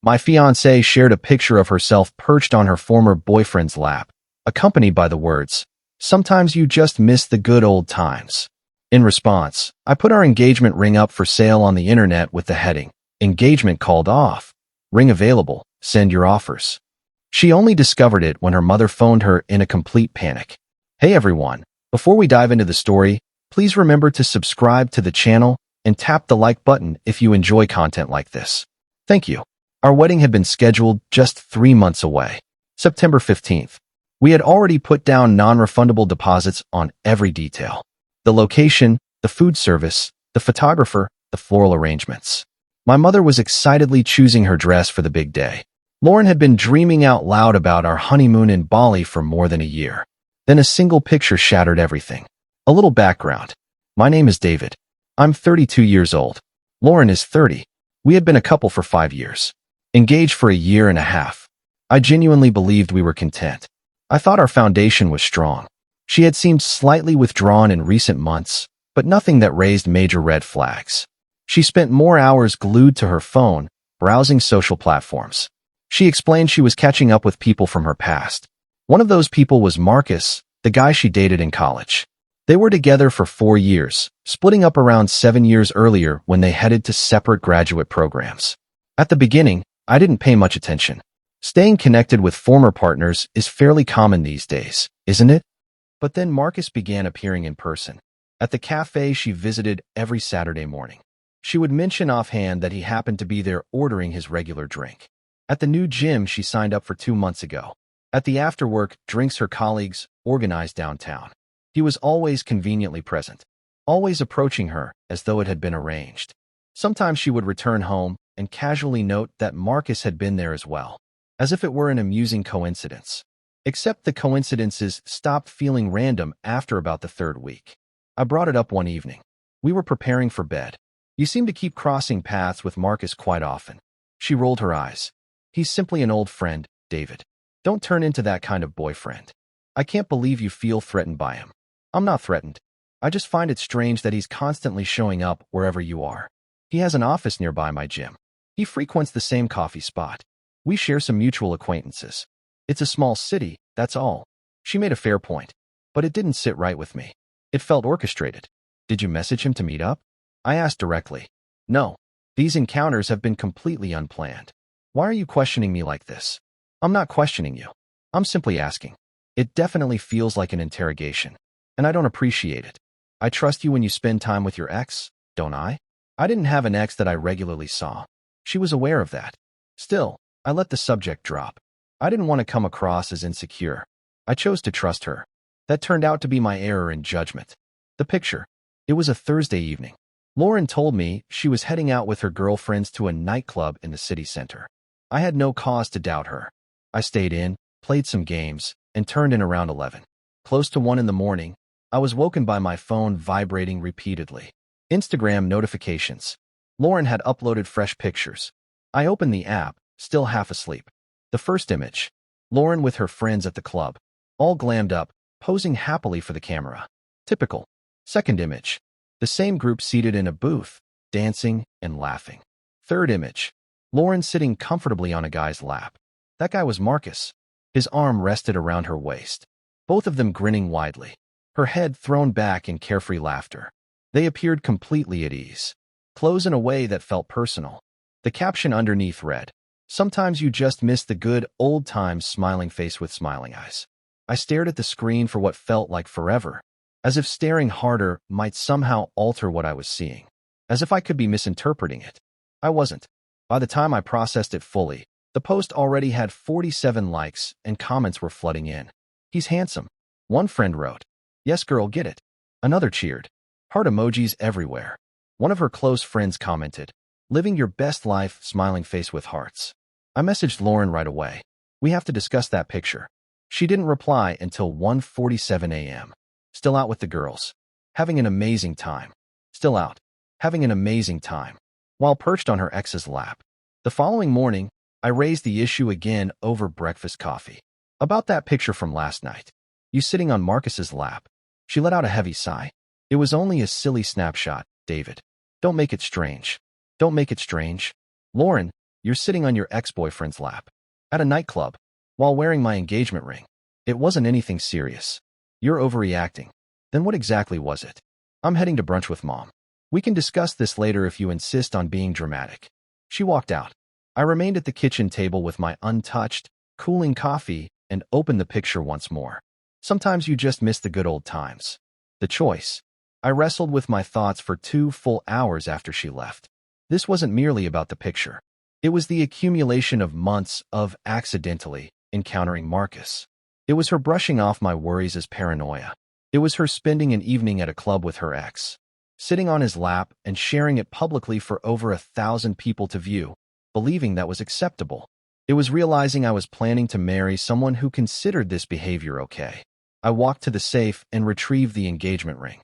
My fiancée shared a picture of herself perched on her former boyfriend's lap, accompanied by the words, "Sometimes you just miss the good old times." In response, I put our engagement ring up for sale on the internet with the heading, "Engagement called off. Ring available. Send your offers." She only discovered it when her mother phoned her in a complete panic. Hey everyone, before we dive into the story, please remember to subscribe to the channel and tap the like button if you enjoy content like this. Thank you. Our wedding had been scheduled just 3 months away. September 15th. We had already put down non-refundable deposits on every detail. The location, the food service, the photographer, the floral arrangements. My mother was excitedly choosing her dress for the big day. Lauren had been dreaming out loud about our honeymoon in Bali for more than a year. Then a single picture shattered everything. A little background. My name is David. I'm 32 years old. Lauren is 30. We had been a couple for 5 years. Engaged for a year and a half. I genuinely believed we were content. I thought our foundation was strong. She had seemed slightly withdrawn in recent months, but nothing that raised major red flags. She spent more hours glued to her phone, browsing social platforms. She explained she was catching up with people from her past. One of those people was Marcus, the guy she dated in college. They were together for 4 years, splitting up around 7 years earlier when they headed to separate graduate programs. At the beginning, I didn't pay much attention. Staying connected with former partners is fairly common these days, isn't it? But then Marcus began appearing in person. At the cafe she visited every Saturday morning. She would mention offhand that he happened to be there ordering his regular drink. At the new gym she signed up for 2 months ago. At the after-work drinks her colleagues organized downtown. He was always conveniently present, always approaching her as though it had been arranged. Sometimes she would return home and casually note that Marcus had been there as well, as if it were an amusing coincidence. Except the coincidences stopped feeling random after about the 3rd week. I brought it up one evening. We were preparing for bed. You seem to keep crossing paths with Marcus quite often. She rolled her eyes. He's simply an old friend, David. Don't turn into that kind of boyfriend. I can't believe you feel threatened by him. I'm not threatened. I just find it strange that he's constantly showing up wherever you are. He has an office nearby my gym. He frequents the same coffee spot. We share some mutual acquaintances. It's a small city, that's all. She made a fair point, but it didn't sit right with me. It felt orchestrated. Did you message him to meet up? I asked directly. No. These encounters have been completely unplanned. Why are you questioning me like this? I'm not questioning you. I'm simply asking. It definitely feels like an interrogation, and I don't appreciate it. I trust you when you spend time with your ex, don't I? I didn't have an ex that I regularly saw. She was aware of that. Still, I let the subject drop. I didn't want to come across as insecure. I chose to trust her. That turned out to be my error in judgment. The picture. It was a Thursday evening. Lauren told me she was heading out with her girlfriends to a nightclub in the city center. I had no cause to doubt her. I stayed in, played some games, and turned in around 11. Close to 1 in the morning, I was woken by my phone vibrating repeatedly. Instagram notifications. Lauren had uploaded fresh pictures. I opened the app, still half asleep. The first image. Lauren with her friends at the club. All glammed up, posing happily for the camera. Typical. Second image. The same group seated in a booth, dancing and laughing. Third image. Lauren sitting comfortably on a guy's lap. That guy was Marcus. His arm rested around her waist. Both of them grinning widely. Her head thrown back in carefree laughter. They appeared completely at ease. Close in a way that felt personal. The caption underneath read, "Sometimes you just miss the good old times, smiling face with smiling eyes." I stared at the screen for what felt like forever, as if staring harder might somehow alter what I was seeing, as if I could be misinterpreting it. I wasn't. By the time I processed it fully, the post already had 47 likes and comments were flooding in. "He's handsome." One friend wrote, "Yes girl, get it." Another cheered. Heart emojis everywhere. One of her close friends commented, "Living your best life, smiling face with hearts." I messaged Lauren right away. "We have to discuss that picture." She didn't reply until 1:47 a.m. Still out with the girls. Having an amazing time. Still out. Having an amazing time. While perched on her ex's lap. The following morning, I raised the issue again over breakfast coffee. About that picture from last night. You sitting on Marcus's lap. She let out a heavy sigh. It was only a silly snapshot, David. Don't make it strange. Don't make it strange. Lauren, You're sitting on your ex-boyfriend's lap. At a nightclub. While wearing my engagement ring. It wasn't anything serious. You're overreacting. Then what exactly was it? I'm heading to brunch with mom. We can discuss this later if you insist on being dramatic. She walked out. I remained at the kitchen table with my untouched, cooling coffee and opened the picture once more. Sometimes you just miss the good old times. The choice. I wrestled with my thoughts for 2 full hours after she left. This wasn't merely about the picture. It was the accumulation of months of accidentally encountering Marcus. It was her brushing off my worries as paranoia. It was her spending an evening at a club with her ex, sitting on his lap and sharing it publicly for over 1,000 people to view, believing that was acceptable. It was realizing I was planning to marry someone who considered this behavior okay. I walked to the safe and retrieved the engagement ring.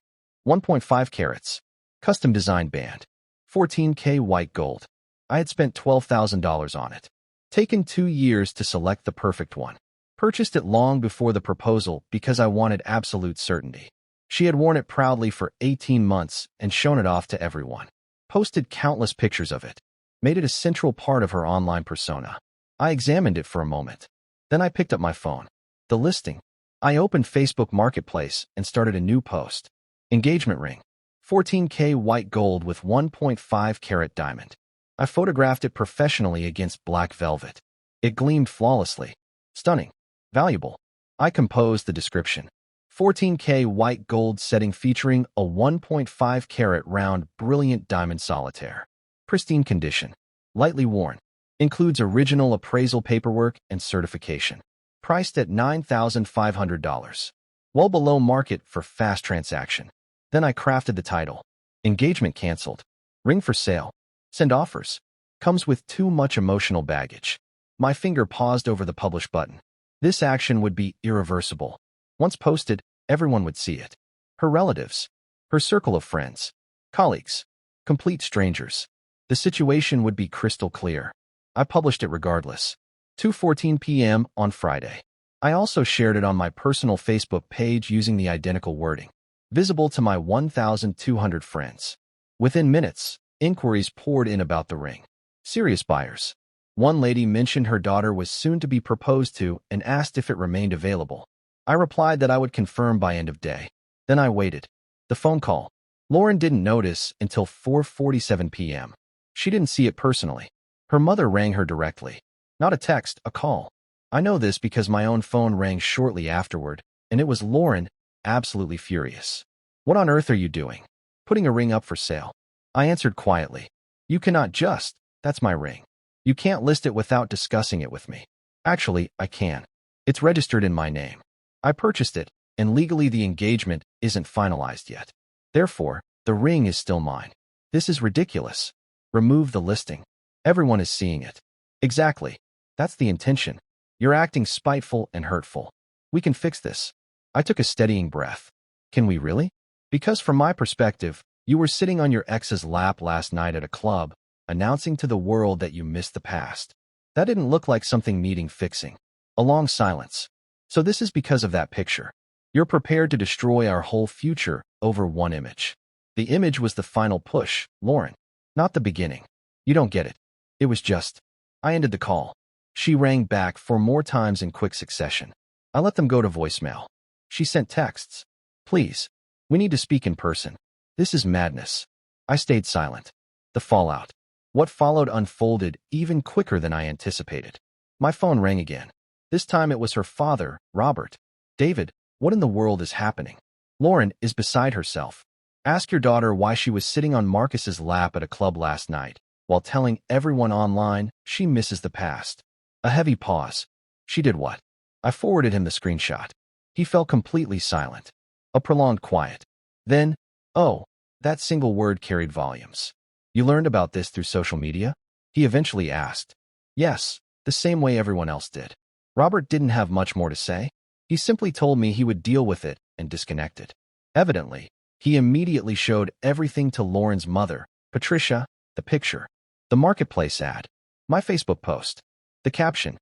1.5 carats. Custom design band. 14K white gold. I had spent $12,000 on it. Taken 2 years to select the perfect one. Purchased it long before the proposal because I wanted absolute certainty. She had worn it proudly for 18 months and shown it off to everyone. Posted countless pictures of it. Made it a central part of her online persona. I examined it for a moment. Then I picked up my phone. The listing. I opened Facebook Marketplace and started a new post. Engagement ring. 14K white gold with 1.5 carat diamond. I photographed it professionally against black velvet. It gleamed flawlessly. Stunning. Valuable. I composed the description. 14K white gold setting featuring a 1.5 carat round brilliant diamond solitaire. Pristine condition. Lightly worn. Includes original appraisal paperwork and certification. Priced at $9,500. Well below market for fast transaction. Then I crafted the title. Engagement canceled. Ring for sale. Send offers. Comes with too much emotional baggage. My finger paused over the publish button. This action would be irreversible. Once posted, everyone would see it. Her relatives. Her circle of friends. Colleagues. Complete strangers. The situation would be crystal clear. I published it regardless. 2:14 p.m. on Friday. I also shared it on my personal Facebook page using the identical wording. Visible to my 1,200 friends. Within minutes, inquiries poured in about the ring. Serious buyers. One lady mentioned her daughter was soon to be proposed to and asked if it remained available. I replied that I would confirm by end of day. Then I waited. The phone call. Lauren didn't notice until 4:47 p.m. She didn't see it personally. Her mother rang her directly. Not a text, a call. I know this because my own phone rang shortly afterward, and it was Lauren, absolutely furious. What on earth are you doing? Putting a ring up for sale. I answered quietly. You cannot just, that's my ring. You can't list it without discussing it with me. Actually, I can. It's registered in my name. I purchased it, and legally the engagement isn't finalized yet. Therefore, the ring is still mine. This is ridiculous. Remove the listing. Everyone is seeing it. Exactly. That's the intention. You're acting spiteful and hurtful. We can fix this. I took a steadying breath. Can we really? Because from my perspective, you were sitting on your ex's lap last night at a club, announcing to the world that you missed the past. That didn't look like something needing fixing. A long silence. So this is because of that picture. You're prepared to destroy our whole future over one image. The image was the final push, Lauren. Not the beginning. You don't get it. It was just. I ended the call. She rang back 4 more times in quick succession. I let them go to voicemail. She sent texts. Please. We need to speak in person. This is madness. I stayed silent. The fallout. What followed unfolded even quicker than I anticipated. My phone rang again. This time it was her father, Robert. David, what in the world is happening? Lauren is beside herself. Ask your daughter why she was sitting on Marcus's lap at a club last night, while telling everyone online she misses the past. A heavy pause. She did what? I forwarded him the screenshot. He fell completely silent. A prolonged quiet. Then, oh, that single word carried volumes. You learned about this through social media? He eventually asked. Yes, the same way everyone else did. Robert didn't have much more to say. He simply told me he would deal with it and disconnected. Evidently, he immediately showed everything to Lauren's mother, Patricia, the picture, the marketplace ad, my Facebook post, the caption.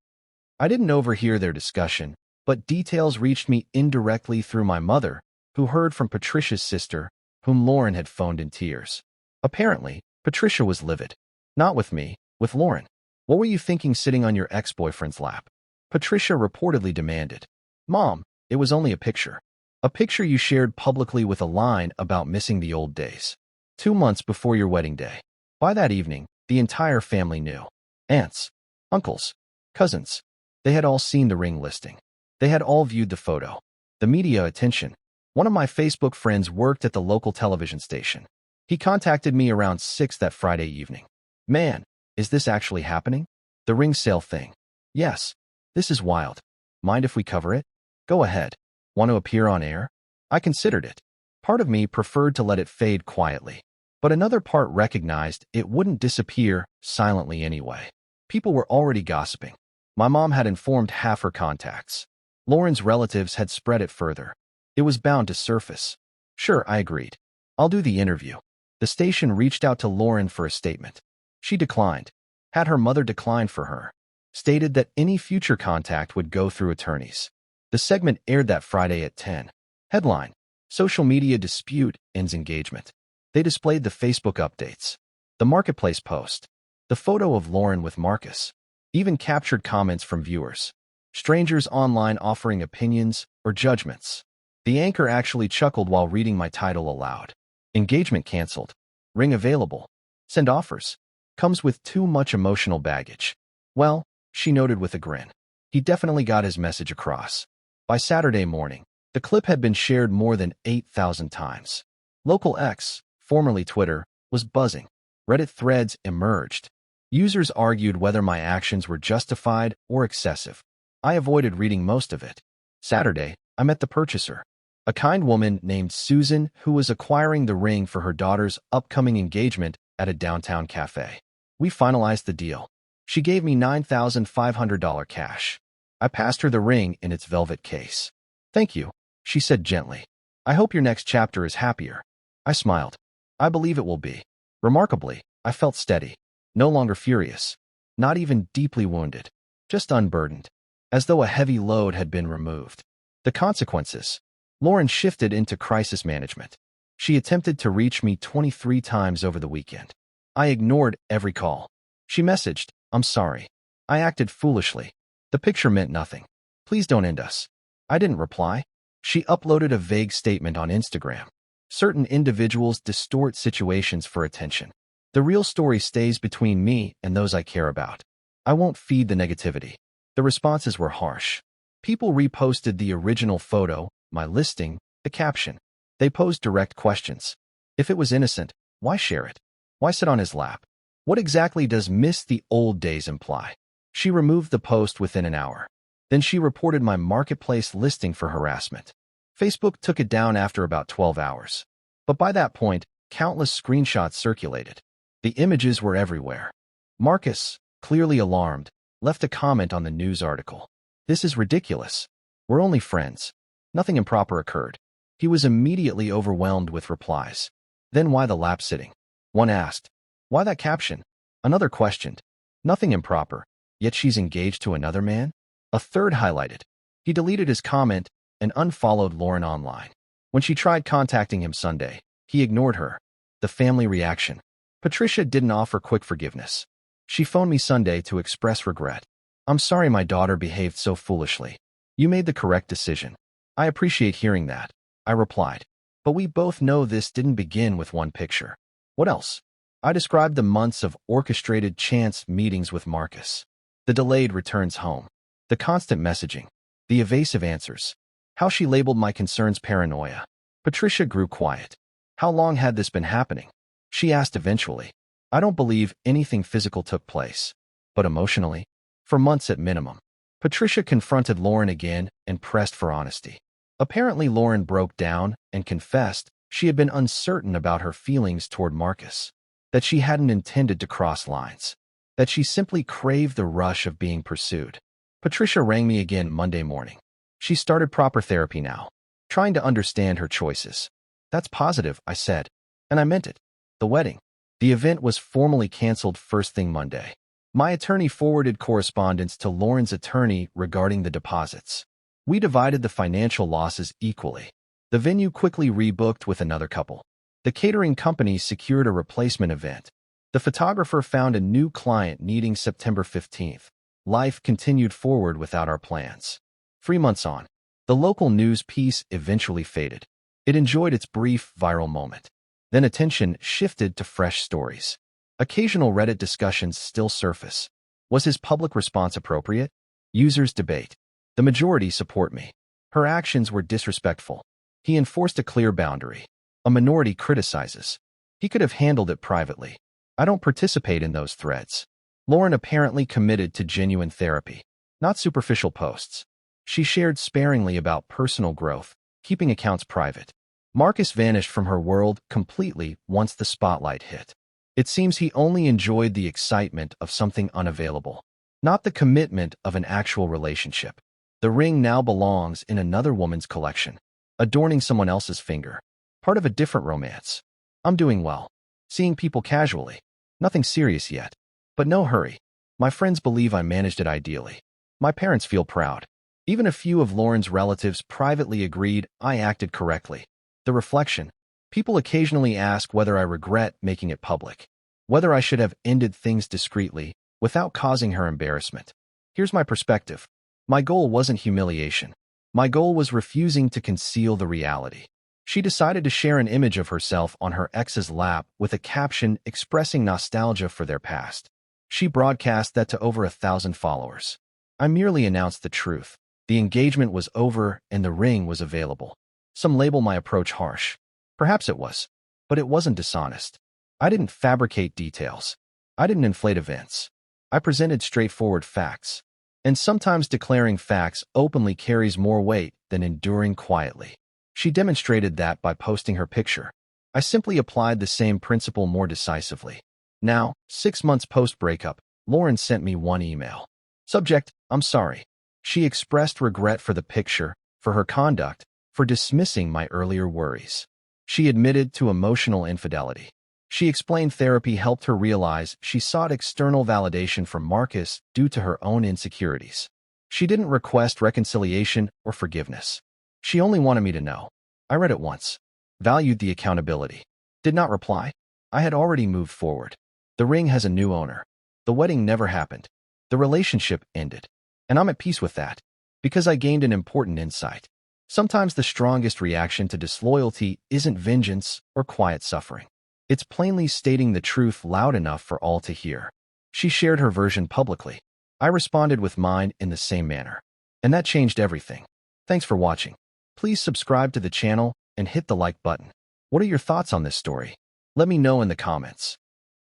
I didn't overhear their discussion, but details reached me indirectly through my mother, who heard from Patricia's sister, whom Lauren had phoned in tears. Apparently, Patricia was livid. Not with me, with Lauren. What were you thinking sitting on your ex-boyfriend's lap? Patricia reportedly demanded. Mom, it was only a picture. A picture you shared publicly with a line about missing the old days. 2 months before your wedding day. By that evening, the entire family knew. Aunts, uncles, cousins. They had all seen the ring listing. They had all viewed the photo. The media attention. One of my Facebook friends worked at the local television station. He contacted me around 6 that Friday evening. Man, is this actually happening? The ring sale thing. Yes. This is wild. Mind if we cover it? Go ahead. Want to appear on air? I considered it. Part of me preferred to let it fade quietly, but another part recognized it wouldn't disappear silently anyway. People were already gossiping. My mom had informed half her contacts. Lauren's relatives had spread it further. It was bound to surface. Sure, I agreed. I'll do the interview. The station reached out to Lauren for a statement. She declined. Had her mother decline for her. Stated that any future contact would go through attorneys. The segment aired that Friday at 10. Headline: Social media dispute ends engagement. They displayed the Facebook updates, the marketplace post, the photo of Lauren with Marcus, even captured comments from viewers, strangers online offering opinions or judgments. The anchor actually chuckled while reading my title aloud. Engagement canceled. Ring available. Send offers. Comes with too much emotional baggage. Well, she noted with a grin. He definitely got his message across. By Saturday morning, the clip had been shared more than 8,000 times. Local X, formerly Twitter, was buzzing. Reddit threads emerged. Users argued whether my actions were justified or excessive. I avoided reading most of it. Saturday, I met the purchaser, a kind woman named Susan who was acquiring the ring for her daughter's upcoming engagement at a downtown cafe. We finalized the deal. She gave me $9,500 cash. I passed her the ring in its velvet case. Thank you, she said gently. I hope your next chapter is happier. I smiled. I believe it will be. Remarkably, I felt steady. No longer furious. Not even deeply wounded. Just unburdened. As though a heavy load had been removed. The consequences. Lauren shifted into crisis management. She attempted to reach me 23 times over the weekend. I ignored every call. She messaged, I'm sorry. I acted foolishly. The picture meant nothing. Please don't end us. I didn't reply. She uploaded a vague statement on Instagram. Certain individuals distort situations for attention. The real story stays between me and those I care about. I won't feed the negativity. The responses were harsh. People reposted the original photo, my listing, the caption. They posed direct questions. If it was innocent, why share it? Why sit on his lap? What exactly does miss the old days imply? She removed the post within an hour. Then she reported my marketplace listing for harassment. Facebook took it down after about 12 hours. But by that point, countless screenshots circulated. The images were everywhere. Marcus, clearly alarmed, left a comment on the news article. This is ridiculous. We're only friends. Nothing improper occurred. He was immediately overwhelmed with replies. Then why the lap sitting? One asked. Why that caption? Another questioned. Nothing improper. Yet she's engaged to another man? A third highlighted. He deleted his comment and unfollowed Lauren online. When she tried contacting him Sunday, he ignored her. The family reaction. Patricia didn't offer quick forgiveness. She phoned me Sunday to express regret. I'm sorry my daughter behaved so foolishly. You made the correct decision. I appreciate hearing that, I replied. But we both know this didn't begin with one picture. What else? I described the months of orchestrated chance meetings with Marcus. The delayed returns home. The constant messaging. The evasive answers. How she labeled my concerns paranoia. Patricia grew quiet. How long had this been happening? She asked eventually. I don't believe anything physical took place. But emotionally? For months at minimum. Patricia confronted Lauren again and pressed for honesty. Apparently Lauren broke down and confessed she had been uncertain about her feelings toward Marcus. That she hadn't intended to cross lines. That she simply craved the rush of being pursued. Patricia rang me again Monday morning. She started proper therapy now, trying to understand her choices. That's positive, I said. And I meant it. The wedding. The event was formally canceled first thing Monday. My attorney forwarded correspondence to Lauren's attorney regarding the deposits. We divided the financial losses equally. The venue quickly rebooked with another couple. The catering company secured a replacement event. The photographer found a new client needing September 15th. Life continued forward without our plans. 3 months on, the local news piece eventually faded. It enjoyed its brief viral moment. Then attention shifted to fresh stories. Occasional Reddit discussions still surface. Was his public response appropriate? Users debate. The majority support me. Her actions were disrespectful. He enforced a clear boundary. A minority criticizes. He could have handled it privately. I don't participate in those threads. Lauren apparently committed to genuine therapy, not superficial posts. She shared sparingly about personal growth, keeping accounts private. Marcus vanished from her world completely once the spotlight hit. It seems he only enjoyed the excitement of something unavailable, not the commitment of an actual relationship. The ring now belongs in another woman's collection, adorning someone else's finger, part of a different romance. I'm doing well, seeing people casually. Nothing serious yet, but no hurry. My friends believe I managed it ideally. My parents feel proud. Even a few of Lauren's relatives privately agreed I acted correctly. The reflection. People occasionally ask whether I regret making it public, whether I should have ended things discreetly without causing her embarrassment. Here's my perspective. My goal wasn't humiliation. My goal was refusing to conceal the reality. She decided to share an image of herself on her ex's lap with a caption expressing nostalgia for their past. She broadcast that to over 1,000 followers. I merely announced the truth. The engagement was over and the ring was available. Some label my approach harsh. Perhaps it was, but it wasn't dishonest. I didn't fabricate details. I didn't inflate events. I presented straightforward facts. And sometimes declaring facts openly carries more weight than enduring quietly. She demonstrated that by posting her picture. I simply applied the same principle more decisively. Now, 6 months post-breakup, Lauren sent me one email. Subject, I'm sorry. She expressed regret for the picture, for her conduct, for dismissing my earlier worries. She admitted to emotional infidelity. She explained therapy helped her realize she sought external validation from Marcus due to her own insecurities. She didn't request reconciliation or forgiveness. She only wanted me to know. I read it once. Valued the accountability. Did not reply. I had already moved forward. The ring has a new owner. The wedding never happened. The relationship ended. And I'm at peace with that. Because I gained an important insight. Sometimes the strongest reaction to disloyalty isn't vengeance or quiet suffering. It's plainly stating the truth loud enough for all to hear. She shared her version publicly. I responded with mine in the same manner. And that changed everything. Thanks for watching. Please subscribe to the channel and hit the like button. What are your thoughts on this story? Let me know in the comments.